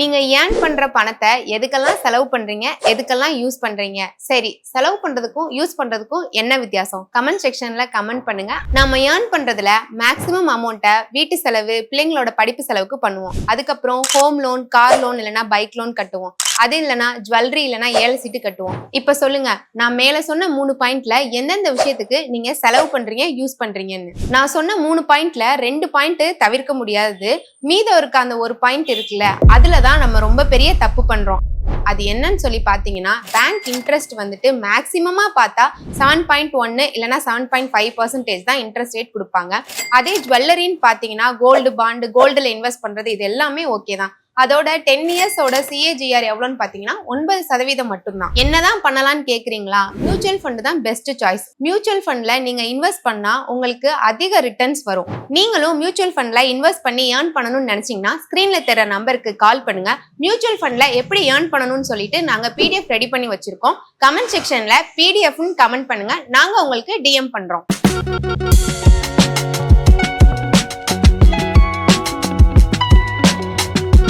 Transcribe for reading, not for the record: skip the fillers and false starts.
நீங்க ஏர்ன் பண்ற பணத்தை எதுக்கெல்லாம் செலவு பண்றீங்க, எதுக்கெல்லாம் யூஸ் பண்றீங்க? சரி, செலவு பண்றதுக்கும் யூஸ் பண்றதுக்கும் என்ன வித்தியாசம்? கமெண்ட் செக்ஷன்ல கமெண்ட் பண்ணுங்க. நாம ஏர்ன் பண்றதுல மேக்ஸிமம் அமௌண்ட்டை வீட்டு செலவு, பிள்ளைங்களோட படிப்பு செலவுக்கு பண்ணுவோம். அதுக்கப்புறம் ஹோம் லோன், கார் லோன் இல்லைன்னா பைக் லோன் கட்டுவோம். அது இல்லைன்னா ஜுவல்லரி இல்லைன்னா 7 சீட்டு கட்டுவோம். இப்ப சொல்லுங்க, நான் மேல சொன்ன 3 பாயிண்ட்ல எந்தெந்த விஷயத்துக்கு நீங்க செலவு பண்றீங்க, யூஸ் பண்றீங்கன்னு. நான் சொன்ன 3 பாயிண்ட்ல 2 பாயிண்ட் தவிர்க்க முடியாதது. மீதம் இருக்க அந்த ஒரு பாயிண்ட் இருக்குல்ல, அதுலதான் நம்ம ரொம்ப பெரிய தப்பு பண்றோம். அது என்னன்னு சொல்லி பாத்தீங்கன்னா, பேங்க் இன்ட்ரெஸ்ட் வந்துட்டு மேக்சிமமா பார்த்தா 7.1 இல்லைன்னா 7.5% தான் இன்ட்ரெஸ்ட் ரேட் கொடுப்பாங்க. அதே ஜுவல்லரின்னு பாத்தீங்கன்னா கோல்டு பாண்டு, கோல்டுல இன்வெஸ்ட் பண்றது இது எல்லாமே ஓகே தான். அதோட 10 இயர்ஸோட CAGR எவ்வளோன்னு பாத்தீங்கன்னா 9% மட்டும்தான். என்னதான் பண்ணலாம்னு கேக்குறீங்களா? மியூச்சுவல் ஃபண்ட் தான் பெஸ்ட் சாய்ஸ். மியூச்சுவல் ஃபண்ட்ல நீங்க இன்வெஸ்ட் பண்ணா உங்களுக்கு அதிக ரிட்டர்ன்ஸ் வரும். நீங்களும் மியூச்சுவல் ஃபண்ட்ல இன்வெஸ்ட் பண்ணி ஏர்ன் பண்ணணும்னு நினைச்சீங்கன்னா ஸ்கிரீன்ல தெரிய நம்பருக்கு கால் பண்ணுங்க. மியூச்சுவல் ஃபண்ட்ல எப்படி ஏர்ன் பண்ணணும்னு சொல்லிட்டு நாங்க PDF ரெடி பண்ணி வச்சிருக்கோம். கமெண்ட் செக்ஷன்ல PDF கமெண்ட் பண்ணுங்க, நாங்க உங்களுக்கு DM பண்றோம்.